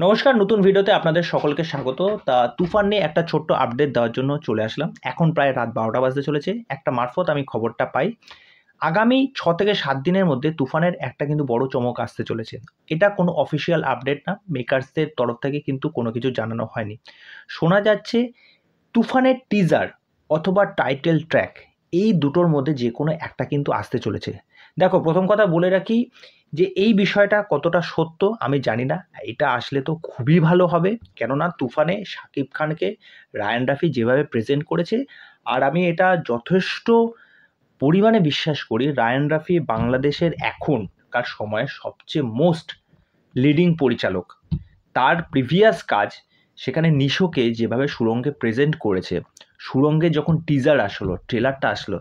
নমস্কার, নতুন ভিডিওতে আপনাদের সকলকে স্বাগত। তা তুফান নিয়ে একটা ছোট্ট আপডেট দেওয়ার জন্য চলে আসলাম। এখন প্রায় রাত 12টা বাজতে চলেছে। একটা মারফত আমি খবরটা পাই, আগামী 6 থেকে 7 দিনের মধ্যে তুফানের একটা কিন্তু বড় চমক আসতে চলেছে। এটা কোনো অফিসিয়াল আপডেট না, মেকার্সদের তরফ থেকে কিন্তু কোনো কিছু জানানো হয়নি। শোনা যাচ্ছে তুফানের টিজার অথবা টাইটেল ট্র্যাক এই দুটোর মধ্যে যে কোনো একটা কিন্তু আসতে চলেছে। দেখো, প্রথম কথা বলে রাখি যে এই বিষয়টা কতটা সত্য আমি জানি না। এটা আসলে তো খুবই ভালো হবে, কেননা তুফানে শাকিব খানকে রায়ান রাফি যেভাবে প্রেজেন্ট করেছে, আর আমি এটা যথেষ্ট পরিমাণে বিশ্বাস করি রায়ান রাফি বাংলাদেশের এখনকার সময়ে সবচেয়ে মোস্ট লিডিং পরিচালক। তার প্রিভিয়াস কাজ, সেখানে নিশোকে যেভাবে সুরঙ্গে প্রেজেন্ট করেছে, সুরঙ্গে যখন টিজার আসলো, ট্রেলারটা আসলো,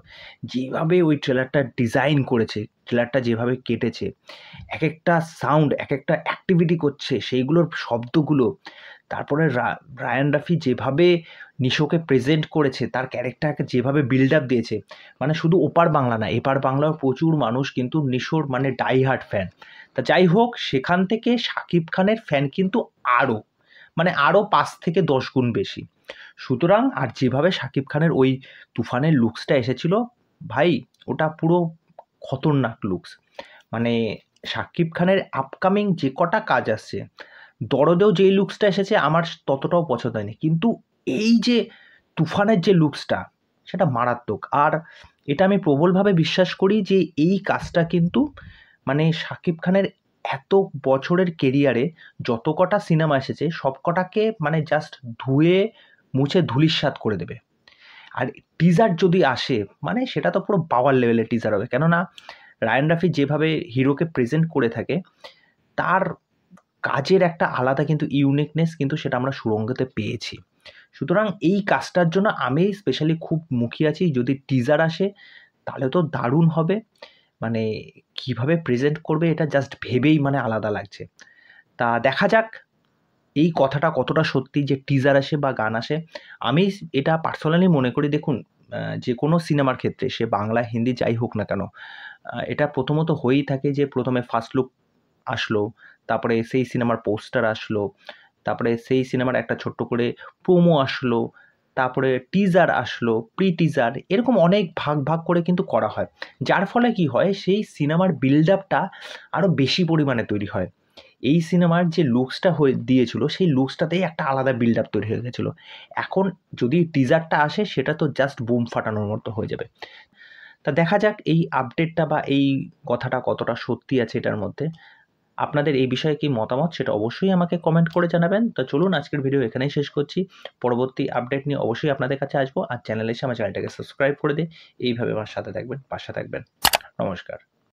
যেভাবে ওই ট্রেলারটা ডিজাইন করেছে, ট্রেলারটা যেভাবে কেটেছে, এক একটা সাউন্ড এক একটা অ্যাক্টিভিটি করছে, সেইগুলোর শব্দগুলো, তারপরে রায়ান রাফি যেভাবে নিশোকে প্রেজেন্ট করেছে, তার ক্যারেক্টারকে যেভাবে বিল্ড আপ দিয়েছে, মানে শুধু ওপার বাংলা না, এপার বাংলার প্রচুর মানুষ কিন্তু নিশোর মানে ডাই হার্ট ফ্যান। তা যাই হোক, সেখান থেকে শাকিব খানের ফ্যান কিন্তু আরও 5 থেকে 10 গুণ বেশি। সুতরাং আর যেভাবে শাকিব খানের ওই তুফানের লুকসটা এসেছিল, ভাই ওটা পুরো খতরনাক লুকস। মানে শাকিব খানের আপকামিং যে কটা কাজ আসছে, দরদেও যেই লুকসটা এসেছে আমার ততটাও পছন্দ হয়নি, কিন্তু এই যে তুফানের যে লুকসটা, সেটা মারাত্মক। আর এটা আমি প্রবলভাবে বিশ্বাস করি যে এই কাজটা কিন্তু মানে শাকিব খানের এত বছরের কেরিয়ারে যত কটা সিনেমা এসেছে সব কটাকে মানে জাস্ট ধুয়ে মুছে ধূলিসাৎ করে দেবে। আর টিজার যদি আসে, মানে সেটা তো পুরো পাওয়ার লেভেলের টিজার হবে, কেননা রায়ান রাফি যেভাবে হিরোকে প্রেজেন্ট করে থাকে, তার কাজের একটা আলাদা কিন্তু ইউনিকনেস কিন্তু সেটা আমরা সুরঙ্গতে পেয়েছি। সুতরাং এই কাজটার জন্য আমি স্পেশালি খুব মুখিয়ে আছি। যদি টিজার আসে তাহলে তো দারুণ হবে। মানে কিভাবে প্রেজেন্ট করবে এটা জাস্ট ভেবেই মানে আলাদা লাগছে। তা দেখা যাক এই কথাটা কতটা সত্যি যে টিজার আসে বা গান আসে। আমি এটা পার্সোনালি মনে করি, দেখুন, যে কোনো সিনেমার ক্ষেত্রে সে বাংলা, হিন্দি যাই হোক না কেন, এটা প্রথমত হয়েই থাকে যে প্রথমে ফার্স্ট লুক আসলো, তারপরে সেই সিনেমার পোস্টার আসলো, তারপরে সেই সিনেমার একটা ছোট্ট করে প্রোমো আসলো, তারপরে টিজার আসলো, প্রি টিজার, এরকম অনেক ভাগ ভাগ করে কিন্তু করা হয়। যার ফলে কি হয়, সেই সিনেমার বিল্ড আপটা আরও বেশি পরিমাণে তৈরি হয়। এই সিনেমার যে লুকসটা হয়ে দিয়েছিল, সেই লুকসটাতেই একটা আলাদা বিল্ড আপ তৈরি হয়ে গেছিলো। এখন যদি টিজারটা আসে, সেটা তো জাস্ট বুম ফাটানোর মতো হয়ে যাবে। তা দেখা যাক এই আপডেটটা বা এই কথাটা কতটা সত্যি আছে এটার মধ্যে। আপনাদের এই বিষয়ে কি মতামত, সেটা অবশ্যই আমাকে কমেন্ট করে জানাবেন। তো চলুন, আজকের ভিডিও এখানেই শেষ করছি। পরবর্তী আপডেট নিয়ে অবশ্যই আপনাদের কাছে আসবো। আর চ্যানেলে এসে আমার চ্যানেলটাকে সাবস্ক্রাইব করে দিয়ে এইভাবে আমার সাথে থাকবেন, পাশে থাকবেন। নমস্কার।